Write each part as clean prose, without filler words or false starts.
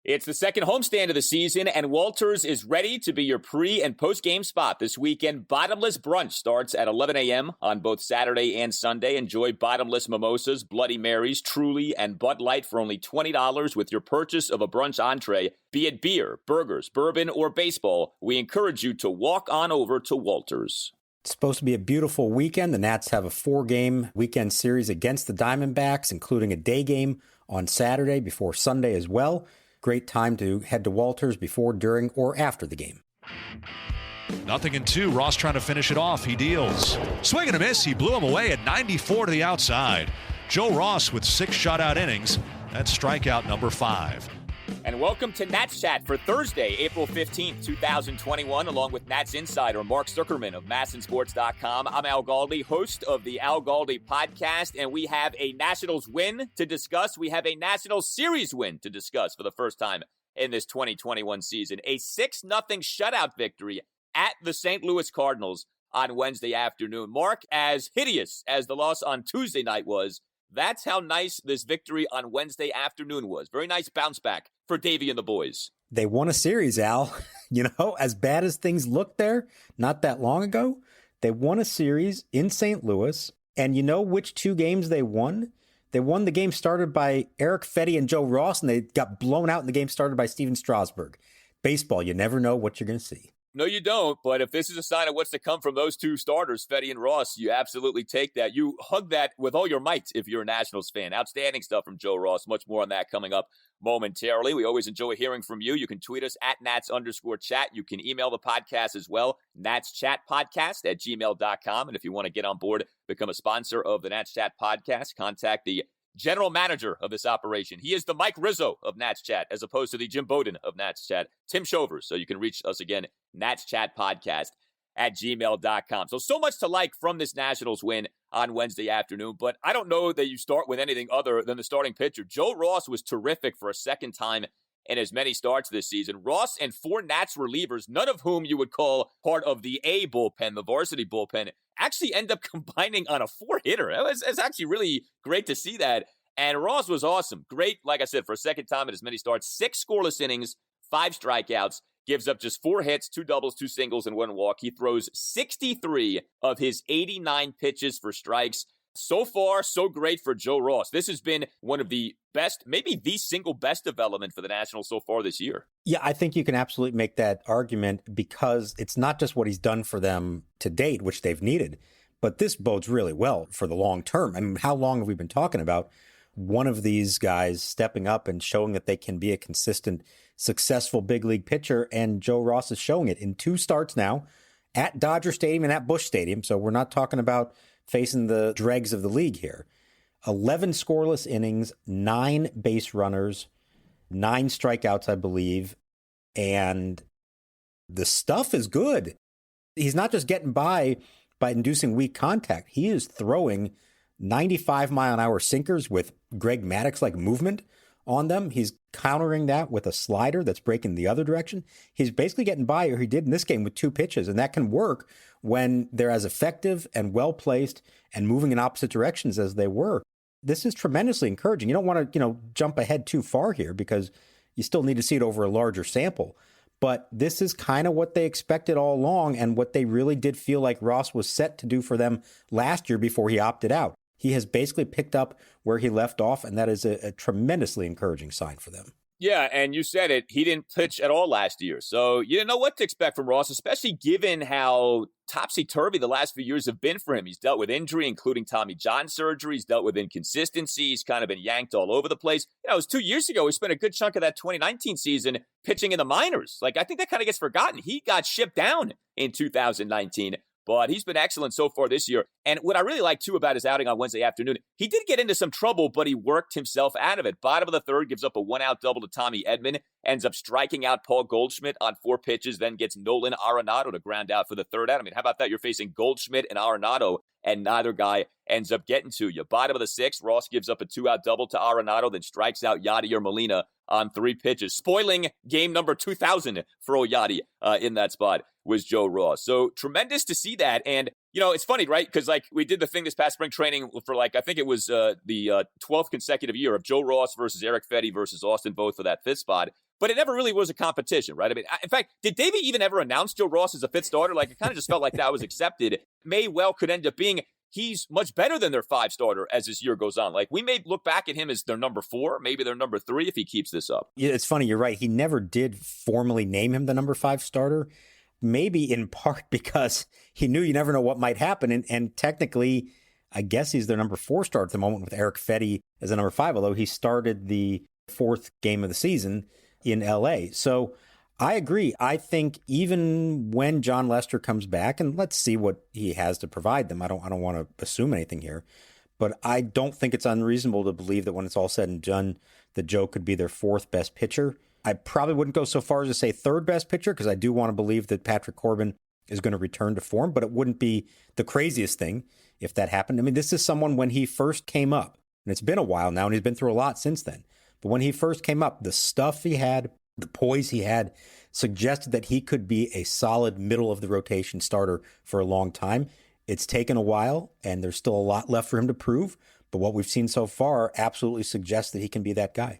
It's the second homestand of the season, and Walters is ready to be your pre- and post-game spot this weekend. Bottomless Brunch starts at 11 a.m. on both Saturday and Sunday. Enjoy bottomless mimosas, Bloody Marys, Truly, and Bud Light for only $20 with your purchase of a brunch entree. Be it beer, burgers, bourbon, or baseball, we encourage you to walk on over to Walters. It's supposed to be a beautiful weekend. The Nats have a 4-game weekend series against the Diamondbacks, including a day game on Saturday before Sunday as well. Great time to head to Walters before, during, or after the game. 0-2. Ross trying to finish it off. He deals. Swing and a miss. He blew him away at 94 to the outside. Joe Ross with 6 shutout innings. That's strikeout number 5. And welcome to Nats Chat for Thursday, April 15th, 2021, along with Nats insider Mark Zuckerman of MASNsports.com. I'm Al Galdi, host of the Al Galdi podcast, and we have a Nationals win to discuss. We have a National Series win to discuss for the first time in this 2021 season. A 6-0 shutout victory at the St. Louis Cardinals on Wednesday afternoon. Mark, as hideous as the loss on Tuesday night was, that's how nice this victory on Wednesday afternoon was. Very nice bounce back for Davey and the boys. They won a series, Al. As bad as things looked there not that long ago, they won a series in St. Louis. And you know which 2 games they won? They won the game started by Eric Fetty and Joe Ross, and they got blown out in the game started by Stephen Strasburg. Baseball, you never know what you're going to see. No, you don't. But if this is a sign of what's to come from those 2 starters, Fetty and Ross, you absolutely take that. You hug that with all your might if you're a Nationals fan. Outstanding stuff from Joe Ross. Much more on that coming up momentarily. We always enjoy hearing from you. You can tweet us at Nats_chat. You can email the podcast as well, natschatpodcast@gmail.com. And if you want to get on board, become a sponsor of the Nats Chat podcast, contact the general manager of this operation. He is the Mike Rizzo of Nats Chat, as opposed to the Jim Bowden of Nats Chat, Tim Shovers. So you can reach us again, natschatpodcast@gmail.com. So much to like from this Nationals win on Wednesday afternoon, but I don't know that you start with anything other than the starting pitcher. Joe Ross was terrific for a second time in as many starts this season. Ross and 4 Nats relievers, none of whom you would call part of the A bullpen, the varsity bullpen, actually end up combining on a 4-hitter. It's actually really great to see that. And Ross was awesome. Great, like I said, for a second time in as many starts. 6 scoreless innings, 5 strikeouts, gives up just 4 hits, 2 doubles, 2 singles, and 1 walk. He throws 63 of his 89 pitches for strikes. So far, so great for Joe Ross. This has been one of the best, maybe the single best development for the Nationals so far this year. Yeah, I think you can absolutely make that argument because it's not just what he's done for them to date, which they've needed, but this bodes really well for the long term. I mean, how long have we been talking about one of these guys stepping up and showing that they can be a consistent, successful big league pitcher? And Joe Ross is showing it in 2 starts now at Dodger Stadium and at Busch Stadium. So we're not talking about facing the dregs of the league here. 11 scoreless innings, 9 base runners, 9 strikeouts, I believe. And the stuff is good. He's not just getting by inducing weak contact. He is throwing 95-mile-an-hour sinkers with Greg Maddux-like movement on them. He's countering that with a slider that's breaking the other direction. He's basically getting by, or he did in this game, with 2 pitches, and that can work when they're as effective and well-placed and moving in opposite directions as they were. This is tremendously encouraging. You don't want to, jump ahead too far here because you still need to see it over a larger sample. But this is kind of what they expected all along and what they really did feel like Ross was set to do for them last year before he opted out. He has basically picked up where he left off, and that is a tremendously encouraging sign for them. Yeah, and you said it. He didn't pitch at all last year. So you didn't know what to expect from Ross, especially given how topsy-turvy the last few years have been for him. He's dealt with injury, including Tommy John surgery. He's dealt with inconsistency. He's kind of been yanked all over the place. It was 2 years ago. He spent a good chunk of that 2019 season pitching in the minors. I think that kind of gets forgotten. He got shipped down in 2019. But he's been excellent so far this year. And what I really like, too, about his outing on Wednesday afternoon, he did get into some trouble, but he worked himself out of it. Bottom of the third, gives up a 1-out double to Tommy Edman, ends up striking out Paul Goldschmidt on 4 pitches, then gets Nolan Arenado to ground out for the 3rd out. I mean, how about that? You're facing Goldschmidt and Arenado, and neither guy ends up getting to you. Bottom of the 6th, Ross gives up a 2-out double to Arenado, then strikes out Yadier Molina on 3 pitches, spoiling game number 2,000 for Yadi in that spot was Joe Ross. So tremendous to see that. And, It's funny, right? Because we did the thing this past spring training for I think it was the 12th consecutive year of Joe Ross versus Eric Fetty versus Austin Voth for that fifth spot. But it never really was a competition, right? I mean, in fact, did Davey even ever announce Joe Ross as a fifth starter? It kind of just felt like that was accepted. May well could end up being he's much better than their five starter as this year goes on. We may look back at him as their number 4, maybe their number 3 if he keeps this up. Yeah, it's funny. You're right. He never did formally name him the number 5 starter. Maybe in part because he knew you never know what might happen. And technically, I guess he's their number 4 starter at the moment with Eric Fetty as a number 5, although he started the 4th game of the season in LA. So I agree. I think even when John Lester comes back, and let's see what he has to provide them. I don't want to assume anything here, but I don't think it's unreasonable to believe that when it's all said and done, that Joe could be their 4th best pitcher. I probably wouldn't go so far as to say 3rd best pitcher because I do want to believe that Patrick Corbin is going to return to form, but it wouldn't be the craziest thing if that happened. I mean, this is someone when he first came up, and it's been a while now, and he's been through a lot since then. But when he first came up, the stuff he had, the poise he had, suggested that he could be a solid middle of the rotation starter for a long time. It's taken a while, and there's still a lot left for him to prove. But what we've seen so far absolutely suggests that he can be that guy.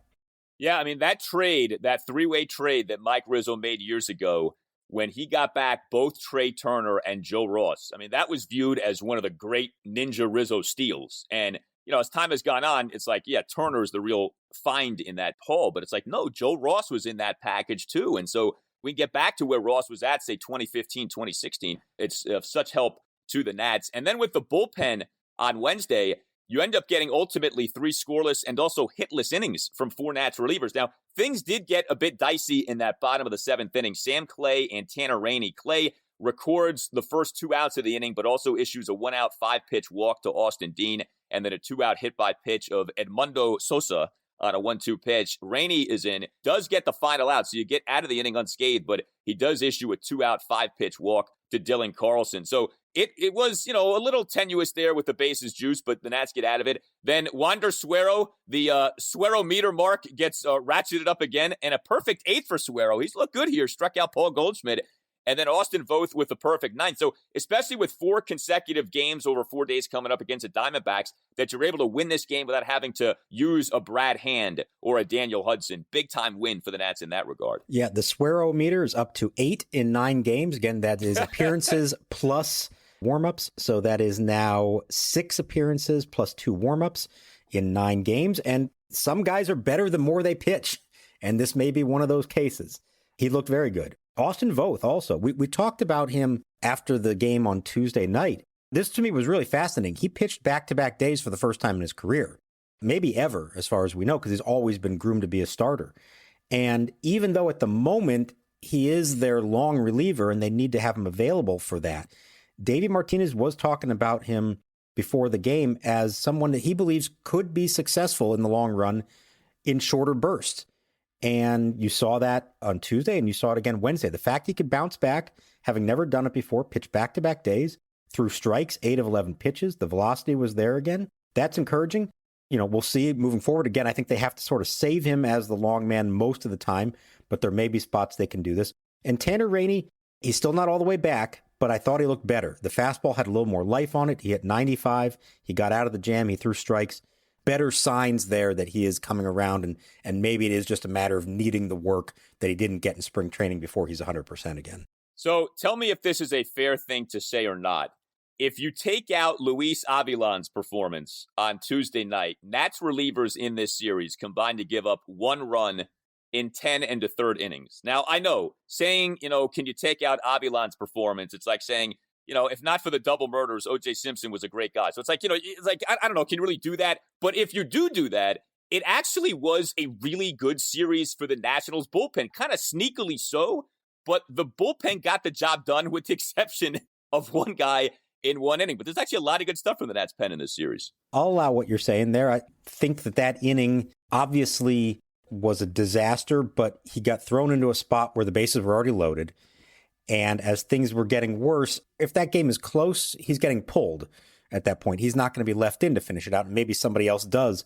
Yeah, I mean, that trade, that 3-way trade that Mike Rizzo made years ago, when he got back both Trey Turner and Joe Ross, I mean, that was viewed as one of the great Ninja Rizzo steals. And, as time has gone on, it's Turner is the real find in that haul. But it's no, Joe Ross was in that package too. And so we get back to where Ross was at, say, 2015, 2016. It's of such help to the Nats. And then with the bullpen on Wednesday, you end up getting ultimately 3 scoreless and also hitless innings from 4 Nats relievers. Now, things did get a bit dicey in that bottom of the 7th inning. Sam Clay and Tanner Rainey. Clay records the first 2 outs of the inning, but also issues a 1-out, 5-pitch walk to Austin Dean, and then a 2-out hit by pitch of Edmundo Sosa on a 1-2 pitch. Rainey is in, does get the final out, so you get out of the inning unscathed, but he does issue a 2-out, 5-pitch walk to Dylan Carlson. So it was, a little tenuous there with the bases juice, but the Nats get out of it. Then Wander Suero, the Suero meter mark gets ratcheted up again, and a perfect 8th for Suero. He's looked good here, struck out Paul Goldschmidt. And then Austin Voth with the perfect 9th. So especially with 4 consecutive games over 4 days coming up against the Diamondbacks, that you're able to win this game without having to use a Brad Hand or a Daniel Hudson. Big time win for the Nats in that regard. Yeah, the Suero meter is up to 8 in 9 games. Again, that is appearances plus warm-ups. So that is now 6 appearances plus 2 warm-ups in 9 games. And some guys are better the more they pitch. And this may be one of those cases. He looked very good. Austin Voth also. We talked about him after the game on Tuesday night. This to me was really fascinating. He pitched back-to-back days for the first time in his career. Maybe ever, as far as we know, because he's always been groomed to be a starter. And even though at the moment he is their long reliever and they need to have him available for that, Davey Martinez was talking about him before the game as someone that he believes could be successful in the long run in shorter bursts. And you saw that on Tuesday and you saw it again Wednesday. The fact he could bounce back, having never done it before, pitch back-to-back days, threw strikes, 8 of 11 pitches. The velocity was there again. That's encouraging. We'll see moving forward. Again, I think they have to sort of save him as the long man most of the time, but there may be spots they can do this. And Tanner Rainey, he's still not all the way back, but I thought he looked better. The fastball had a little more life on it. He hit 95. He got out of the jam. He threw strikes. Better signs there that he is coming around, and maybe it is just a matter of needing the work that he didn't get in spring training before he's 100% again. So tell me if this is a fair thing to say or not. If you take out Luis Avilan's performance on Tuesday night, Nats relievers in this series combined to give up 1 run in 10 and a third innings. Now, I know, saying, can you take out Avilan's performance? It's like saying, if not for the double murders, O.J. Simpson was a great guy. So it's like, I don't know, can you really do that? But if you do that, it actually was a really good series for the Nationals bullpen, kind of sneakily so. But the bullpen got the job done with the exception of one guy in 1 inning. But there's actually a lot of good stuff from the Nats pen in this series. I'll allow what you're saying there. I think that inning obviously was a disaster, but he got thrown into a spot where the bases were already loaded. And as things were getting worse, if that game is close, he's getting pulled at that point. He's not going to be left in to finish it out. And maybe somebody else does,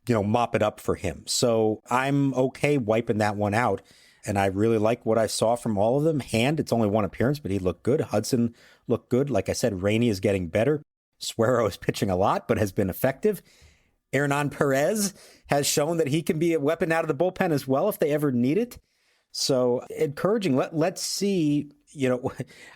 mop it up for him. So I'm okay wiping that one out. and I really like what I saw from all of them. Hand, it's only one appearance, but he looked good. Hudson looked good. Like I said, Rainey is getting better. Suero is pitching a lot, but has been effective. Hernan Perez has shown that he can be a weapon out of the bullpen as well if they ever need it. So encouraging. Let's see.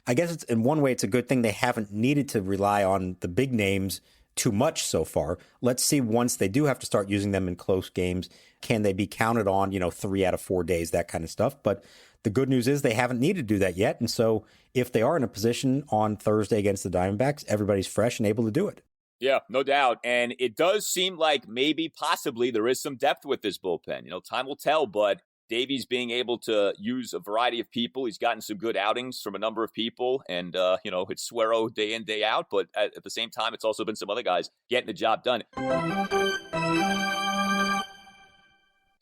I guess it's, in one way, it's a good thing they haven't needed to rely on the big names too much so far. Let's see, once they do have to start using them in close games, can they be counted on, 3 out of 4 days, that kind of stuff. But the good news is they haven't needed to do that yet. And so if they are in a position on Thursday against the Diamondbacks, everybody's fresh and able to do it. Yeah, no doubt. And it does seem like maybe possibly there is some depth with this bullpen. Time will tell, but Davies being able to use a variety of people. He's gotten some good outings from a number of people. And, it's Suero day in, day out. But at the same time, it's also been some other guys getting the job done.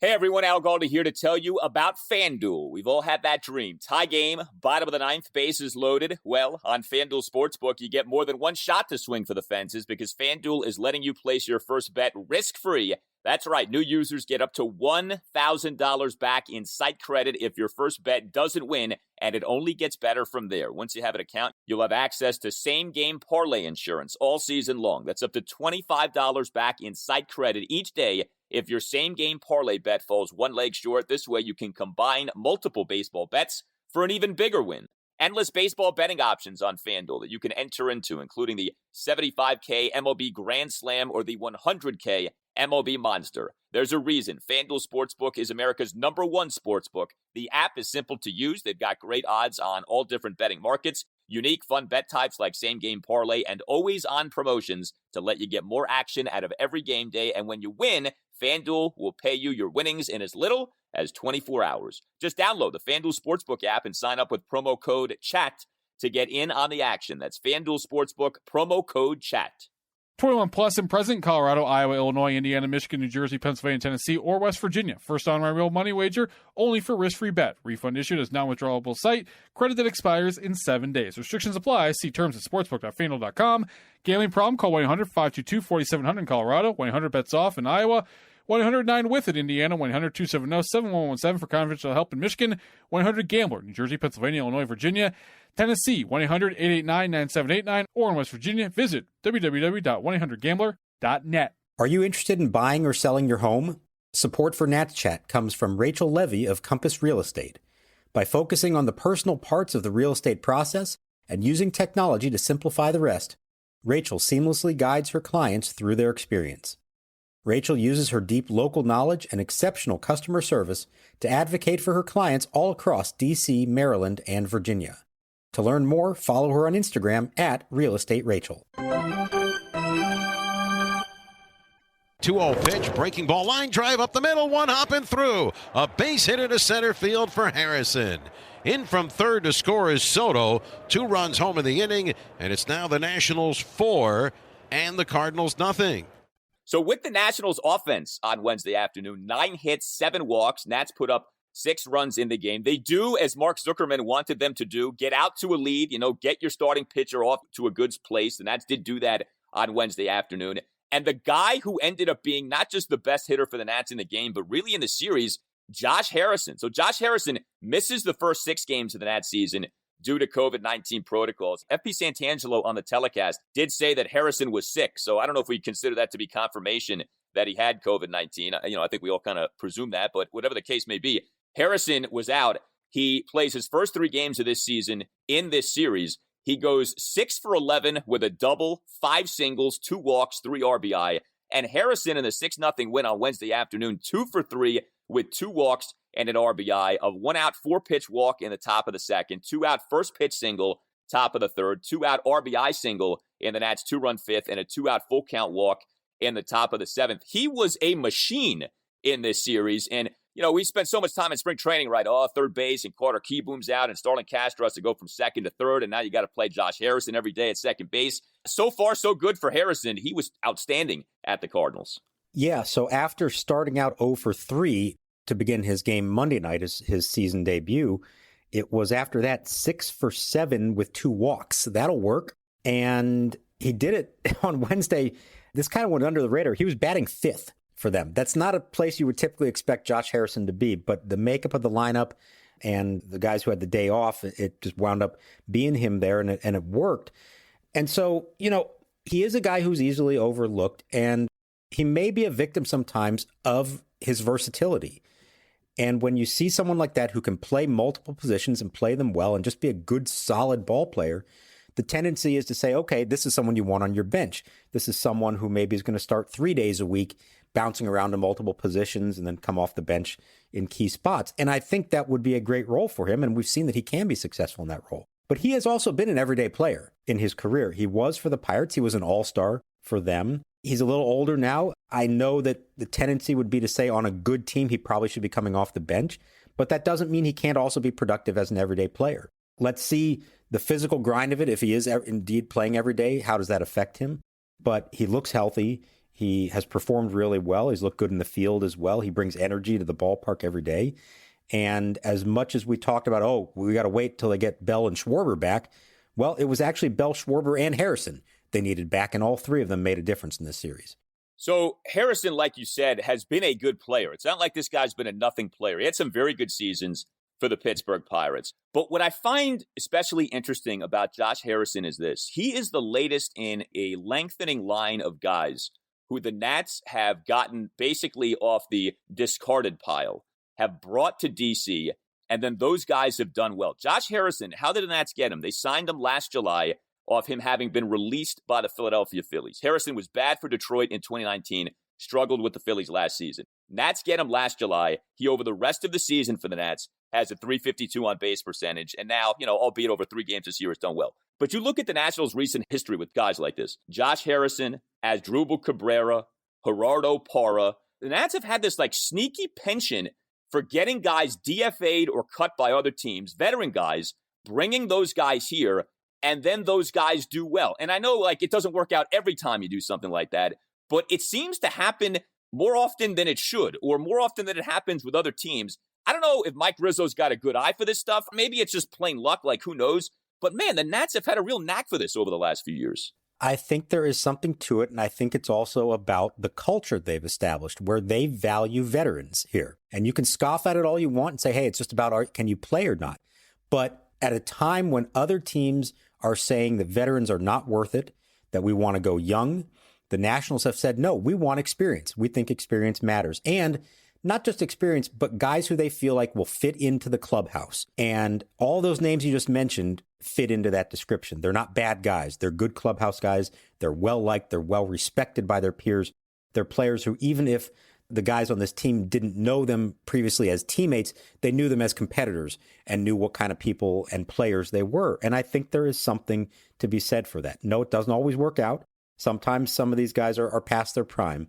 Hey everyone, Al Galdi here to tell you about FanDuel. We've all had that dream. Tie game, bottom of the ninth, bases loaded. Well, on FanDuel Sportsbook, you get more than one shot to swing for the fences because FanDuel is letting you place your first bet risk-free. That's right, new users get up to $1,000 back in site credit if your first bet doesn't win, and it only gets better from there. Once you have an account, you'll have access to same-game parlay insurance all season long. That's up to $25 back in site credit each day if your same-game parlay bet falls one leg short. This way you can combine multiple baseball bets for an even bigger win. Endless baseball betting options on FanDuel that you can enter into, including the $75K MLB Grand Slam or the $100K MLB Monster. There's a reason FanDuel Sportsbook is America's #1 sportsbook. The app is simple to use. They've got great odds on all different betting markets, unique fun bet types like same-game parlay, and always-on promotions to let you get more action out of every game day. And when you win, FanDuel will pay you your winnings in as little as 24 hours. Just download the FanDuel Sportsbook app and sign up with promo code CHAT to get in on the action. That's FanDuel Sportsbook, promo code CHAT. 21 plus and present in Colorado, Iowa, Illinois, Indiana, Michigan, New Jersey, Pennsylvania, Tennessee, or West Virginia. First on my real money wager, only for risk-free bet. Refund issued as non-withdrawable site. Credit that expires in 7 days. Restrictions apply. See terms at sportsbook.fanduel.com. Gambling problem? Call 1-800-522-4700 in Colorado. 1-800-BETS-OFF in Iowa. 1-800-9-WITH in Indiana. 1-800-270-7117 for confidential help in Michigan. 1-800-GAMBLER, New Jersey, Pennsylvania, Illinois, Virginia. Tennessee, 1-800-889-9789, or in West Virginia, visit www.1800gambler.net. Are you interested in buying or selling your home? Support for Nats Chat comes from Rachel Levy of Compass Real Estate. By focusing on the personal parts of the real estate process and using technology to simplify the rest, Rachel seamlessly guides her clients through their experience. Rachel uses her deep local knowledge and exceptional customer service to advocate for her clients all across D.C., Maryland, and Virginia. To learn more, follow her on Instagram at RealEstateRachel. 2-0 pitch, breaking ball, line drive up the middle, one hopping through. A base hit into center field for Harrison. In from third to score is Soto. 2 runs home in the inning, and it's now the Nationals 4 and the Cardinals nothing. So with the Nationals offense on Wednesday afternoon, 9 hits, 7 walks, Nats put up 6 runs in the game. They do, as Mark Zuckerman wanted them to do, get out to a lead, get your starting pitcher off to a good place. The Nats did do that on Wednesday afternoon. And the guy who ended up being not just the best hitter for the Nats in the game, but really in the series, Josh Harrison. So Josh Harrison misses the first 6 games of the Nats season due to COVID-19 protocols. FP Santangelo on the telecast did say that Harrison was sick. So I don't know if we consider that to be confirmation that he had COVID-19. I think we all kind of presume that, but whatever the case may be, Harrison was out. He plays his first 3 games of this season in this series. He goes 6 for 11 with a double, 5 singles, 2 walks, 3 RBI. And Harrison in the 6-0 win on Wednesday afternoon, 2 for 3 with 2 walks and an RBI, of 1 out, 4-pitch walk in the top of the second, 2 out, first pitch single, top of the third, 2 out RBI single in the Nats 2-run 5th, and a 2 out full count walk in the top of the 7th. He was a machine in this series. And, we spent so much time in spring training, right? Third base, and Carter Kieboom's out, and Starlin Castro has to go from second to third, and now you got to play Josh Harrison every day at second base. So far, so good for Harrison. He was outstanding at the Cardinals. Yeah, so after starting out 0 for 3 to begin his game Monday night, his season debut, it was after that 6 for 7 with 2 walks. That'll work. And he did it on Wednesday. This kind of went under the radar. He was batting 5th for them. That's not a place you would typically expect Josh Harrison to be, but the makeup of the lineup and the guys who had the day off, it just wound up being him there, and it worked. And so, he is a guy who's easily overlooked, and he may be a victim sometimes of his versatility. And when you see someone like that who can play multiple positions and play them well and just be a good, solid ball player, the tendency is to say, okay, this is someone you want on your bench. This is someone who maybe is going to start 3 days a week, bouncing around to multiple positions and then come off the bench in key spots. And I think that would be a great role for him. And we've seen that he can be successful in that role. But he has also been an everyday player in his career. He was for the Pirates. He was an all-star for them. He's a little older now. I know that the tendency would be to say on a good team, he probably should be coming off the bench. But that doesn't mean he can't also be productive as an everyday player. Let's see the physical grind of it. If he is indeed playing every day, how does that affect him? But he looks healthy. He has performed really well. He's looked good in the field as well. He brings energy to the ballpark every day. And as much as we talked about, we got to wait till they get Bell and Schwarber back. Well, it was actually Bell, Schwarber, and Harrison they needed back, and all three of them made a difference in this series. So Harrison, like you said, has been a good player. It's not like this guy's been a nothing player. He had some very good seasons for the Pittsburgh Pirates. But what I find especially interesting about Josh Harrison is this. He is the latest in a lengthening line of guys who the Nats have gotten basically off the discarded pile, have brought to D.C., and then those guys have done well. Josh Harrison, how did the Nats get him? They signed him last July off him having been released by the Philadelphia Phillies. Harrison was bad for Detroit in 2019, struggled with the Phillies last season. Nats get him last July. He, over the rest of the season for the Nats, has a .352 on base percentage. And now, albeit over 3 games this year, has done well. But you look at the Nationals' recent history with guys like this. Josh Harrison, Asdrubal Cabrera, Gerardo Parra. The Nats have had this sneaky penchant for getting guys DFA'd or cut by other teams, veteran guys, bringing those guys here, and then those guys do well. And I know it doesn't work out every time you do something like that, but it seems to happen more often than it should, or more often than it happens with other teams. I don't know if Mike Rizzo's got a good eye for this stuff. Maybe it's just plain luck, who knows? But man, the Nats have had a real knack for this over the last few years. I think there is something to it, and I think it's also about the culture they've established where they value veterans here. And you can scoff at it all you want and say, hey, it's just about can you play or not? But at a time when other teams are saying that veterans are not worth it, that we want to go young, the Nationals have said, no, we want experience. We think experience matters. And not just experience, but guys who they feel like will fit into the clubhouse. And all those names you just mentioned fit into that description. They're not bad guys. They're good clubhouse guys. They're well-liked. They're well-respected by their peers. They're players who, even if the guys on this team didn't know them previously as teammates, they knew them as competitors and knew what kind of people and players they were. And I think there is something to be said for that. No, it doesn't always work out. Sometimes some of these guys are past their prime.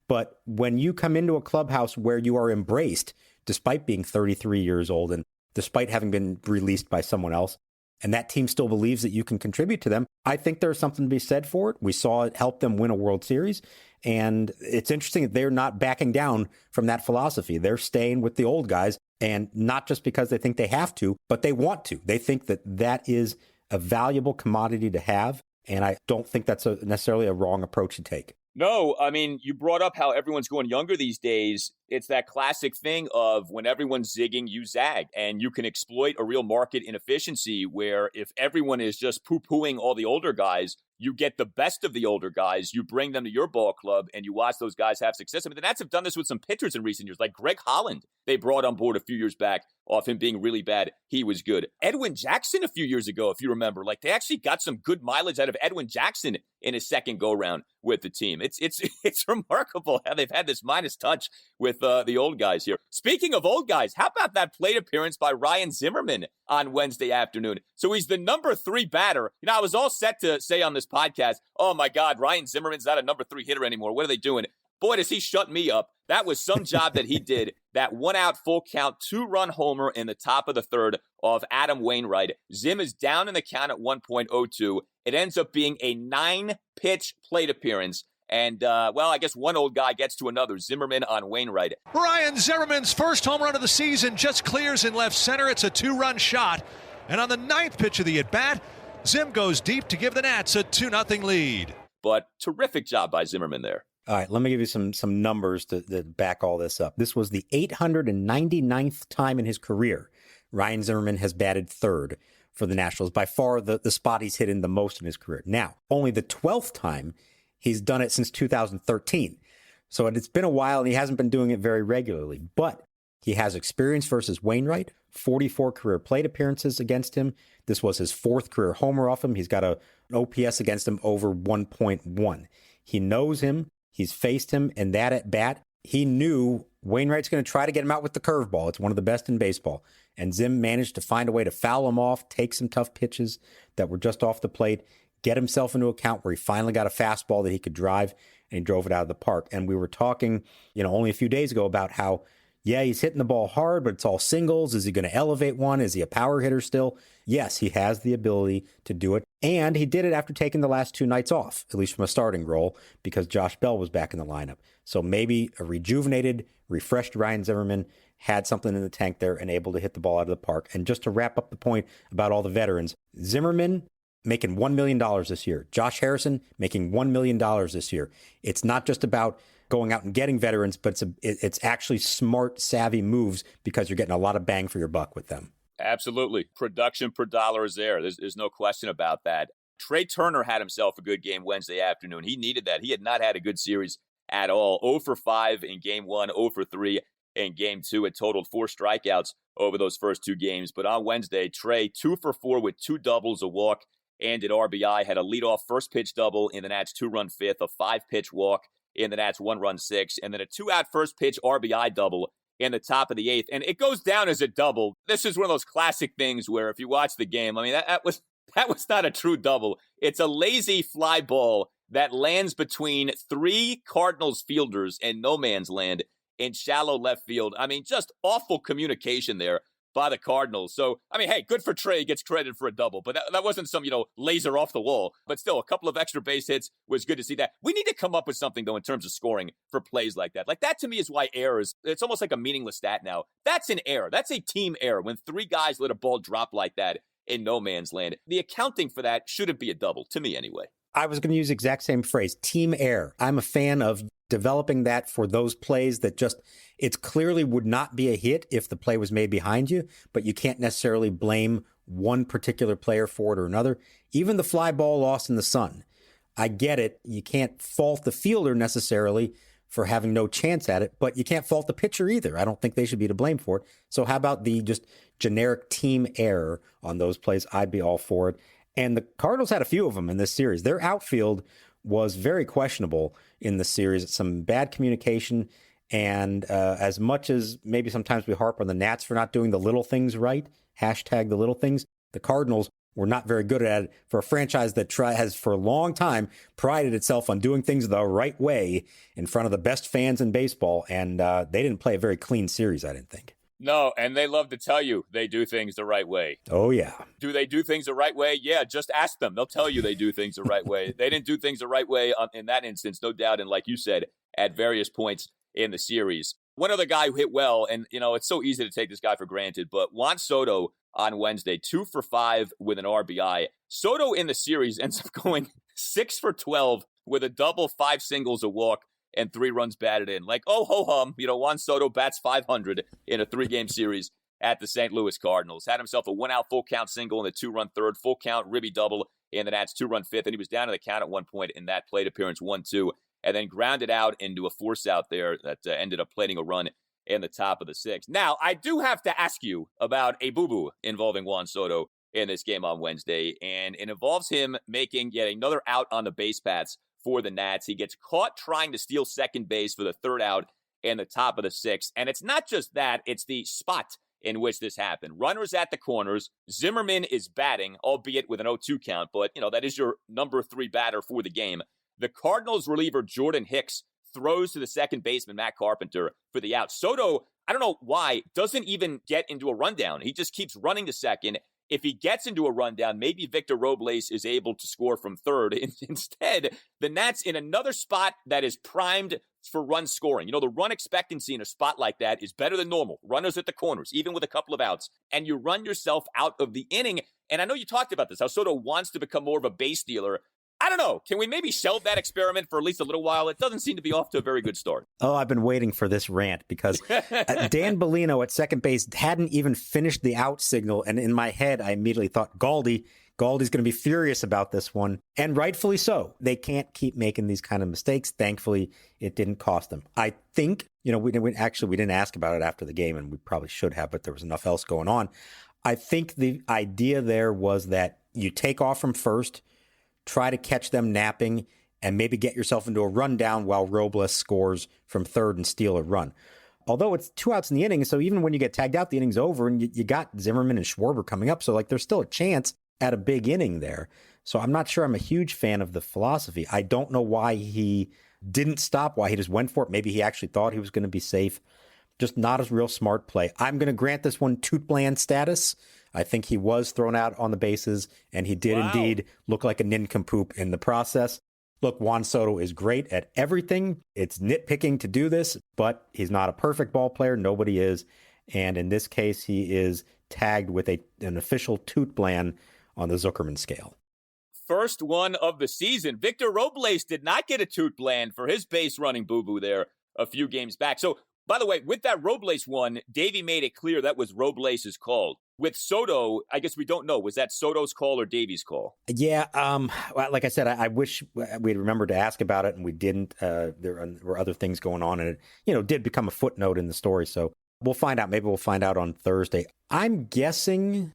But when you come into a clubhouse where you are embraced, despite being 33 years old and despite having been released by someone else, and that team still believes that you can contribute to them, I think there's something to be said for it. We saw it help them win a World Series. And it's interesting that they're not backing down from that philosophy. They're staying with the old guys, and not just because they think they have to, but they want to. They think that that is a valuable commodity to have. And I don't think that's necessarily a wrong approach to take. No, I mean, you brought up how everyone's going younger these days. It's that classic thing of when everyone's zigging, you zag. And you can exploit a real market inefficiency where if everyone is just poo-pooing all the older guys, you get the best of the older guys, you bring them to your ball club, and you watch those guys have success. I mean, the Nats have done this with some pitchers in recent years, like Greg Holland. They brought on board a few years back off him being really bad. He was good. Edwin Jackson a few years ago, if you remember, they actually got some good mileage out of Edwin Jackson in his second go-round with the team. It's remarkable how they've had this Midas touch with the old guys here. Speaking of old guys, how about that plate appearance by Ryan Zimmerman on Wednesday afternoon? So he's the number 3 batter. I was all set to say on this podcast, oh my God, Ryan Zimmerman's not a number 3 hitter anymore. What are they doing? Boy, does he shut me up. That was some job that he did. That 1-out full count, 2-run homer in the top of the third of Adam Wainwright. Zim is down in the count at 1.02. It ends up being a 9-pitch plate appearance. And, I guess one old guy gets to another. Zimmerman on Wainwright. Ryan Zimmerman's first home run of the season just clears in left center. It's a 2-run shot. And on the 9th pitch of the at-bat, Zim goes deep to give the Nats a 2-0 lead. But terrific job by Zimmerman there. All right, let me give you some numbers to back all this up. This was the 899th time in his career Ryan Zimmerman has batted third for the Nationals. By far the spot he's hit in the most in his career. Now, only the 12th time he's done it since 2013. So it's been a while, and he hasn't been doing it very regularly. But he has experience versus Wainwright, 44 career plate appearances against him. This was his fourth career homer off him. He's got an OPS against him over 1.1. He knows him. He's faced him, and that at bat, he knew Wainwright's going to try to get him out with the curveball. It's one of the best in baseball. And Zim managed to find a way to foul him off, take some tough pitches that were just off the plate, get himself into a count where he finally got a fastball that he could drive, and he drove it out of the park. And we were talking, only a few days ago about how, yeah, he's hitting the ball hard, but it's all singles. Is he going to elevate one? Is he a power hitter still? Yes, he has the ability to do it. And he did it after taking the last 2 nights off, at least from a starting role, because Josh Bell was back in the lineup. So maybe a rejuvenated, refreshed Ryan Zimmerman had something in the tank there and able to hit the ball out of the park. And just to wrap up the point about all the veterans, Zimmerman making $1 million this year. Josh Harrison making $1 million this year. It's not just about going out and getting veterans, but it's actually smart, savvy moves because you're getting a lot of bang for your buck with them. Absolutely. Production per dollar is there. There's no question about that. Trey Turner had himself a good game Wednesday afternoon. He needed that. He had not had a good series at all. 0 for 5 in game 1, 0 for 3 in game 2. It totaled 4 strikeouts over those first 2 games. But on Wednesday, Trey, 2 for 4 with 2 doubles, a walk, and an RBI. Had a leadoff first pitch double in the Nats' 2-run 5th, a 5-pitch walk in the Nats' 1-run 6th, and then a 2-out first pitch RBI double in the top of the 8th. And it goes down as a double. This is one of those classic things where if you watch the game, that was not a true double. It's a lazy fly ball that lands between 3 Cardinals fielders in no man's land in shallow left field. Just awful communication there by the Cardinals. So, hey, good for Trey. He gets credit for a double. But that wasn't some, laser off the wall. But still, a couple of extra base hits was good to see that. We need to come up with something, though, in terms of scoring for plays like that. Like, that to me is why errors, it's almost like a meaningless stat now. That's an error. That's a team error when 3 guys let a ball drop like that in no man's land. The accounting for that shouldn't be a double, to me anyway. I was going to use the exact same phrase, team error. I'm a fan of developing that for those plays that it clearly would not be a hit if the play was made behind you, but you can't necessarily blame one particular player for it or another. Even the fly ball lost in the sun. I get it. You can't fault the fielder necessarily for having no chance at it, but you can't fault the pitcher either. I don't think they should be to blame for it. So how about the just generic team error on those plays? I'd be all for it. And the Cardinals had a few of them in this series. Their outfield was very questionable in the series. Some bad communication. And as much as maybe sometimes we harp on the Nats for not doing the little things right, hashtag the little things, the Cardinals were not very good at it for a franchise that has for a long time prided itself on doing things the right way in front of the best fans in baseball. And they didn't play a very clean series, I didn't think. No, and they love to tell you they do things the right way. Oh, yeah. Do they do things the right way? Yeah, just ask them. They'll tell you they do things the right way. They didn't do things the right way in that instance, no doubt. And like you said, at various points in the series. One other guy who hit well, and, it's so easy to take this guy for granted, but Juan Soto on Wednesday, 2 for 5 with an RBI. Soto in the series ends up going 6 for 12 with a double, 5 singles, a walk, and 3 runs batted in. Like, oh, ho-hum, Juan Soto bats .500 in a 3-game series at the St. Louis Cardinals. Had himself a 1-out full count single in the 2-run 3rd, full count ribby double in the Nats 2-run 5th, and he was down to the count at one point in that plate appearance, 1-2, and then grounded out into a force out there that ended up plating a run in the top of the 6th. Now, I do have to ask you about a boo-boo involving Juan Soto in this game on Wednesday, and it involves him making yet another out on the base paths for the Nats. He gets caught trying to steal second base for the 3rd out in the top of the 6th. And it's not just that, it's the spot in which this happened. Runners at the corners. Zimmerman is batting, albeit with an 0-2 count, but, that is your number 3 batter for the game. The Cardinals reliever Jordan Hicks throws to the second baseman, Matt Carpenter, for the out. Soto, I don't know why, doesn't even get into a rundown. He just keeps running to second. If he gets into a rundown, maybe Victor Robles is able to score from third. Instead, the Nats in another spot that is primed for run scoring. The run expectancy in a spot like that is better than normal. Runners at the corners, even with a couple of outs, and you run yourself out of the inning. And I know you talked about this, how Soto wants to become more of a base stealer. I I don't know. Can we maybe shelve that experiment for at least a little while? It doesn't seem to be off to a very good start. Oh, I've been waiting for this rant because Dan Bellino at second base hadn't even finished the out signal. And in my head, I immediately thought, Galdi's going to be furious about this one. And rightfully so. They can't keep making these kind of mistakes. Thankfully, it didn't cost them. I think, we didn't ask about it after the game, and we probably should have, but there was enough else going on. I think the idea there was that you take off from first, try to catch them napping, and maybe get yourself into a rundown while Robles scores from third and steal a run. Although it's 2 outs in the inning, so even when you get tagged out, the inning's over, and you got Zimmerman and Schwarber coming up, so there's still a chance at a big inning there. So I'm not sure I'm a huge fan of the philosophy. I don't know why he didn't stop, why he just went for it. Maybe he actually thought he was going to be safe. Just not a real smart play. I'm going to grant this one TOOTBLAN status. I think he was thrown out on the bases, and he did indeed look like a nincompoop in the process. Look, Juan Soto is great at everything. It's nitpicking to do this, but he's not a perfect ball player. Nobody is. And in this case, he is tagged with an official TOOTBLAN on the Zuckerman scale. First one of the season. Victor Robles did not get a TOOTBLAN for his base running boo-boo there a few games back. So, by the way, with that Robles one, Davey made it clear that was Robles' call. With Soto, I guess we don't know. Was that Soto's call or Davey's call? Yeah, like I said, I wish we'd remembered to ask about it, and we didn't. There were other things going on, and it did become a footnote in the story. So we'll find out. Maybe we'll find out on Thursday. I'm guessing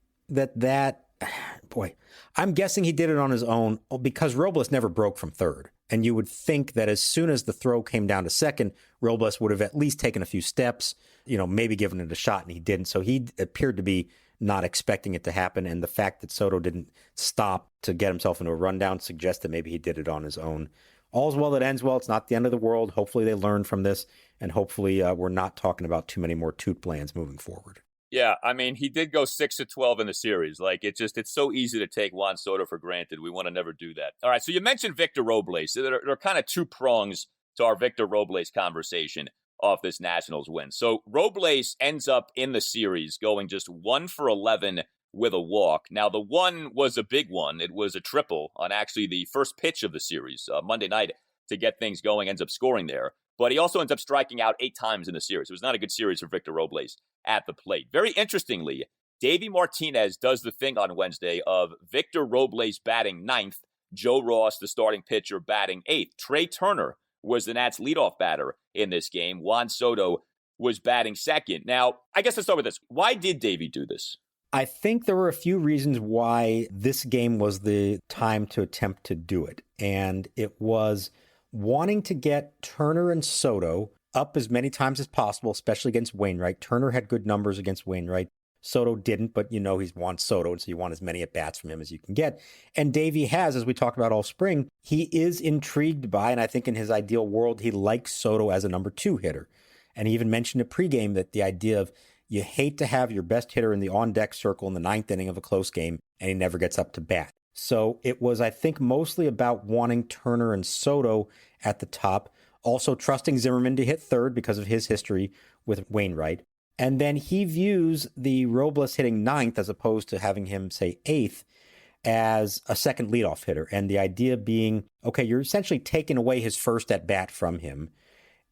I'm guessing he did it on his own because Robles never broke from third. And you would think that as soon as the throw came down to second, Robles would have at least taken a few steps, maybe given it a shot, and he didn't. So he appeared to be not expecting it to happen. And the fact that Soto didn't stop to get himself into a rundown suggests that maybe he did it on his own. All's well that ends well. It's not the end of the world. Hopefully they learn from this, and hopefully we're not talking about too many more TOOTBLANs moving forward. Yeah, I mean, he did go 6-12 in the series. It's so easy to take Juan Soto for granted. We want to never do that. All right, so you mentioned Victor Robles. There are kind of two prongs to our Victor Robles conversation off this Nationals win. So Robles ends up in the series going just 1 for 11 with a walk. Now, the one was a big one. It was a triple on actually the first pitch of the series, Monday night, to get things going, ends up scoring there. But he also ends up striking out 8 times in the series. It was not a good series for Victor Robles at the plate. Very interestingly, Davey Martinez does the thing on Wednesday of Victor Robles batting 9th, Joe Ross, the starting pitcher, batting 8th. Trey Turner was the Nats' leadoff batter in this game. Juan Soto was batting 2nd. Now, I guess let's start with this. Why did Davey do this? I think there were a few reasons why this game was the time to attempt to do it. And it was wanting to get Turner and Soto up as many times as possible, especially against Wainwright. Turner had good numbers against Wainwright. Soto didn't, but he's Juan Soto, and so you want as many at-bats from him as you can get. And Davey has, as we talked about all spring, he is intrigued by, and I think in his ideal world, he likes Soto as a number 2 hitter. And he even mentioned at pregame that the idea of you hate to have your best hitter in the on-deck circle in the 9th inning of a close game, and he never gets up to bat. So it was, I think, mostly about wanting Turner and Soto at the top, also trusting Zimmerman to hit third because of his history with Wainwright. And then he views the Robles hitting 9th as opposed to having him, say, 8th as a second leadoff hitter. And the idea being, okay, you're essentially taking away his first at-bat from him.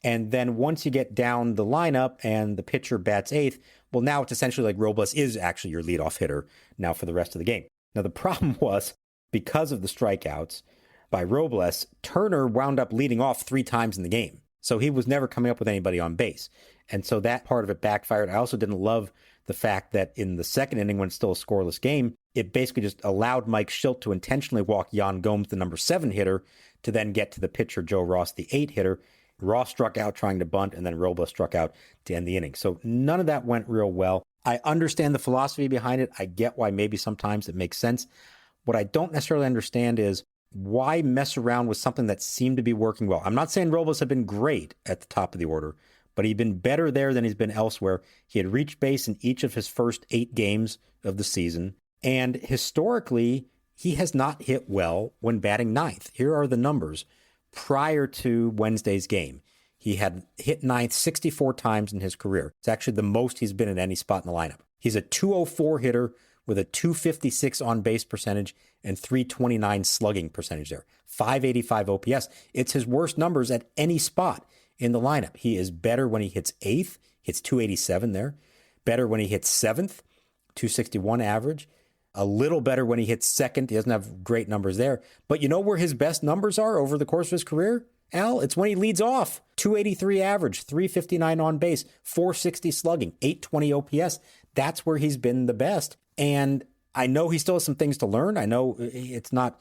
And then once you get down the lineup and the pitcher bats 8th, well, now it's essentially like Robles is actually your leadoff hitter now for the rest of the game. Now, the problem was, because of the strikeouts by Robles, Turner wound up leading off 3 times in the game. So he was never coming up with anybody on base. And so that part of it backfired. I also didn't love the fact that in the 2nd inning, when it's still a scoreless game, it basically just allowed Mike Schilt to intentionally walk Yan Gomes, the number 7 hitter, to then get to the pitcher, Joe Ross, the 8 hitter. Ross struck out trying to bunt, and then Robles struck out to end the inning. So none of that went real well. I understand the philosophy behind it. I get why maybe sometimes it makes sense. What I don't necessarily understand is why mess around with something that seemed to be working well. I'm not saying Robles had been great at the top of the order, but he'd been better there than he's been elsewhere. He had reached base in each of his first 8 games of the season. And historically, he has not hit well when batting 9th. Here are the numbers. Prior to Wednesday's game, he had hit 9th 64 times in his career. It's actually the most he's been at any spot in the lineup. He's a .204 hitter with a 256 on base percentage and 329 slugging percentage there. 585 OPS. It's his worst numbers at any spot in the lineup. He is better when he hits 8th, hits 287 there. Better when he hits 7th, 261 average. A little better when he hits 2nd. He doesn't have great numbers there. But you know where his best numbers are over the course of his career, Al? It's when he leads off. 283 average, 359 on base, 460 slugging, 820 OPS. That's where he's been the best. And I know he still has some things to learn. I know it's not,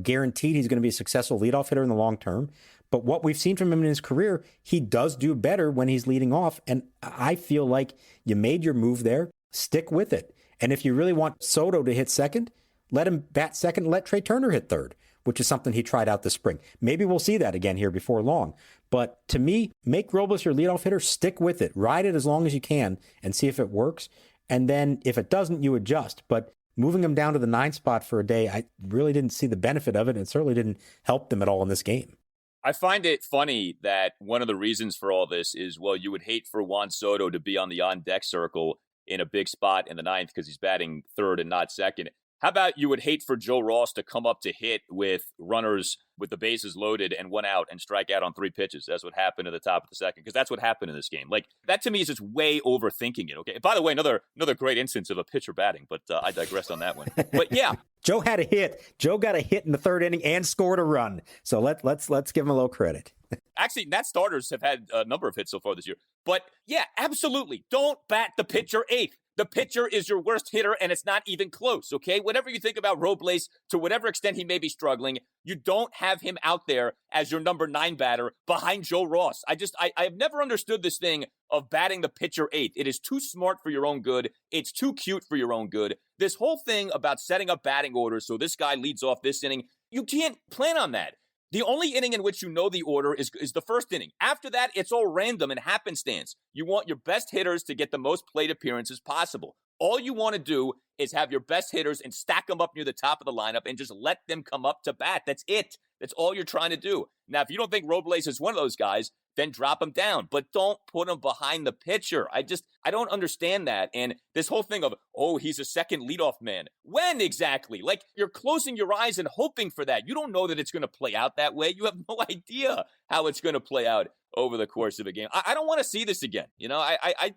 guaranteed he's going to be a successful leadoff hitter in the long term. But what we've seen from him in his career, he does do better when he's leading off. And I feel like you made your move there. Stick with it. And if you really want Soto to hit 2nd, let him bat 2nd and let Trey Turner hit 3rd, which is something he tried out this spring. Maybe we'll see that again here before long. But to me, make Robles your leadoff hitter, stick with it, ride it as long as you can and see if it works. And then if it doesn't, you adjust. But moving him down to the 9th spot for a day, I really didn't see the benefit of it. And it certainly didn't help them at all in this game. I find it funny that one of the reasons for all this is, well, you would hate for Juan Soto to be on the on-deck circle in a big spot in the 9th because he's batting 3rd and not 2nd. How about you would hate for Joe Ross to come up to hit with runners with the bases loaded and 1 out and strike out on 3 pitches? That's what happened at the top of the 2nd, because that's what happened in this game. Like, that to me is just way overthinking it, okay? By the way, another great instance of a pitcher batting, but I digress on that one. But yeah. Joe had a hit. Joe got a hit in the 3rd inning and scored a run. So let's give him a little credit. Actually, Nat starters have had a number of hits so far this year. But yeah, absolutely. Don't bat the pitcher 8th. The pitcher is your worst hitter, and it's not even close, okay? Whatever you think about Robles, to whatever extent he may be struggling, you don't have him out there as your number 9 batter behind Joe Ross. I have never understood this thing of batting the pitcher 8th. It is too smart for your own good. It's too cute for your own good. This whole thing about setting up batting orders so this guy leads off this inning, you can't plan on that. The only inning in which you know the order is the 1st inning. After that, it's all random and happenstance. You want your best hitters to get the most plate appearances possible. All you want to do is have your best hitters and stack them up near the top of the lineup and just let them come up to bat. That's it. That's all you're trying to do. Now, if you don't think Robles is one of those guys, then drop him down. But don't put him behind the pitcher. I don't understand that. And this whole thing of, he's a 2nd leadoff man. When exactly? Like, you're closing your eyes and hoping for that. You don't know that it's going to play out that way. You have no idea how it's going to play out over the course of a game. I don't want to see this again.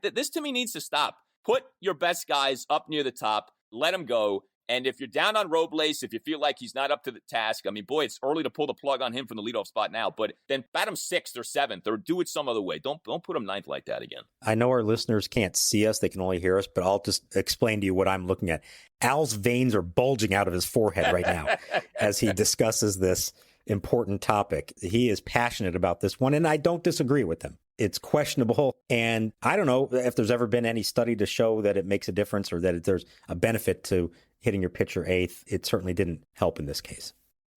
This to me needs to stop. Put your best guys up near the top. Let them go. And if you're down on Robles, if you feel like he's not up to the task, I mean, boy, it's early to pull the plug on him from the leadoff spot now, but then bat him 6th or 7th or do it some other way. Don't put him 9th like that again. I know our listeners can't see us. They can only hear us, but I'll just explain to you what I'm looking at. Al's veins are bulging out of his forehead right now as he discusses this important topic. He is passionate about this one, and I don't disagree with him. It's questionable, and I don't know if there's ever been any study to show that it makes a difference or that there's a benefit to hitting your pitcher 8th. It certainly didn't help in this case.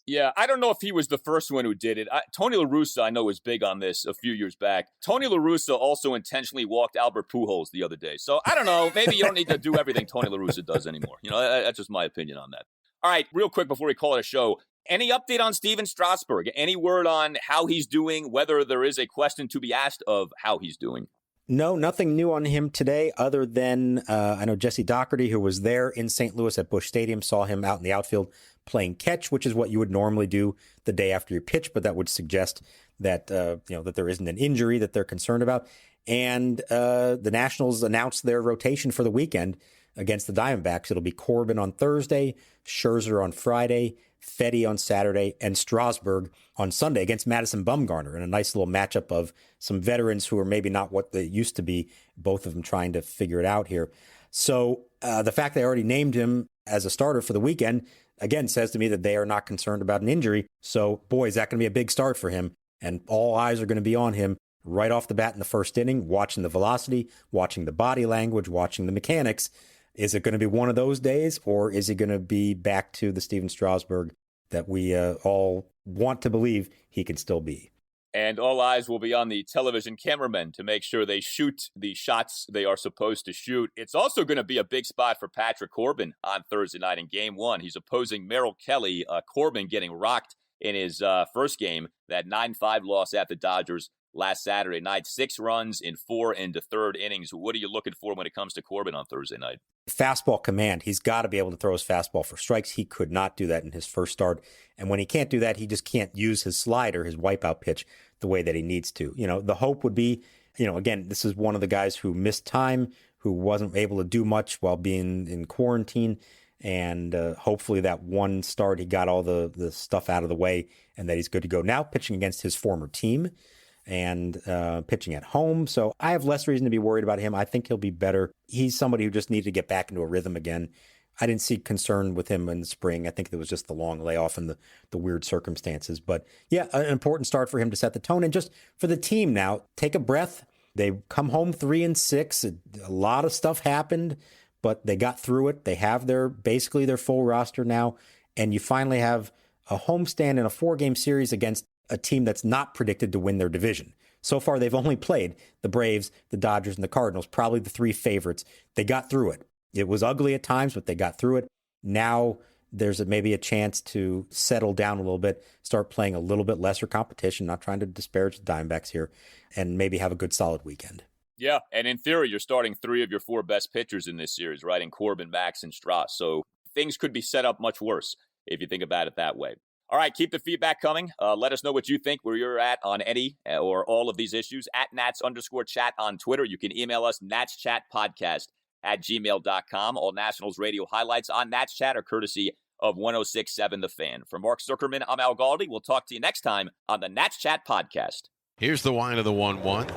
Yeah, I don't know if he was the first one who did it. Tony La Russa, I know, was big on this a few years back. Tony La Russa also intentionally walked Albert Pujols the other day. So I don't know. Maybe you don't need to do everything Tony La Russa does anymore. That's just my opinion on that. All right, real quick before we call it a show. Any update on Stephen Strasburg? Any word on how he's doing, whether there is a question to be asked of how he's doing? No, nothing new on him today other than I know Jesse Doherty, who was there in St. Louis at Busch Stadium, saw him out in the outfield playing catch, which is what you would normally do the day after your pitch, but that would suggest that that there isn't an injury that they're concerned about. And the Nationals announced their rotation for the weekend against the Diamondbacks. It'll be Corbin on Thursday, Scherzer on Friday, Fetty on Saturday, and Strasburg on Sunday against Madison Bumgarner in a nice little matchup of some veterans who are maybe not what they used to be, both of them trying to figure it out here. So the fact they already named him as a starter for the weekend, again, says to me that they are not concerned about an injury. So, boy, is that going to be a big start for him. And all eyes are going to be on him right off the bat in the first inning, watching the velocity, watching the body language, watching the mechanics. Is it going to be one of those days, or is he going to be back to the Stephen Strasburg that we all want to believe he can still be? And all eyes will be on the television cameramen to make sure they shoot the shots they are supposed to shoot. It's also going to be a big spot for Patrick Corbin on Thursday night in Game 1. He's opposing Merrill Kelly. Corbin getting rocked in his first game, that 9-5 loss at the Dodgers last Saturday night. 6 runs in 4 into third innings. What are you looking for when it comes to Corbin on Thursday night? Fastball command. He's got to be able to throw his fastball for strikes. He could not do that in his first start. And when he can't do that, he just can't use his slider, his wipeout pitch, the way that he needs to. The hope would be, again, this is one of the guys who missed time, who wasn't able to do much while being in quarantine. And hopefully that one start, he got all the stuff out of the way and that he's good to go. Now pitching against his former team and pitching at home. So I have less reason to be worried about him. I think he'll be better. He's somebody who just needed to get back into a rhythm again. I didn't see concern with him in the spring. I think it was just the long layoff and the weird circumstances. But yeah, an important start for him to set the tone. And just for the team now, take a breath. They come home 3-6. A lot of stuff happened, but they got through it. They have basically their full roster now. And you finally have a homestand in a 4-game series against a team that's not predicted to win their division. So far, they've only played the Braves, the Dodgers, and the Cardinals, probably the 3 favorites. They got through it. It was ugly at times, but they got through it. Now there's maybe a chance to settle down a little bit, start playing a little bit lesser competition, not trying to disparage the Diamondbacks here, and maybe have a good solid weekend. Yeah, and in theory, you're starting 3 of your 4 best pitchers in this series, right? In Corbin, Max, and Strauss. So things could be set up much worse if you think about it that way. All right, keep the feedback coming. Let us know what you think, where you're at on any or all of these issues. At Nats_chat on Twitter. You can email us, natschatpodcast@gmail.com. All Nationals radio highlights on Nats Chat are courtesy of 106.7 The Fan. For Mark Zuckerman, I'm Al Galdi. We'll talk to you next time on the Nats Chat Podcast. Here's the wind of the 1-1.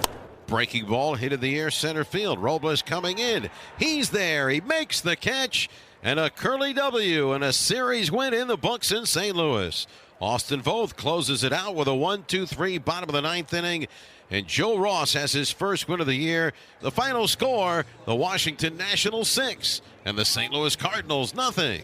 Breaking ball hit in the air center field. Robles coming in. He's there. He makes the catch. And a Curly W and a series win in the books in St. Louis. Austin Voth closes it out with a 1-2-3 bottom of the 9th inning. And Joe Ross has his first win of the year. The final score, the Washington Nationals 6 and the St. Louis Cardinals 0.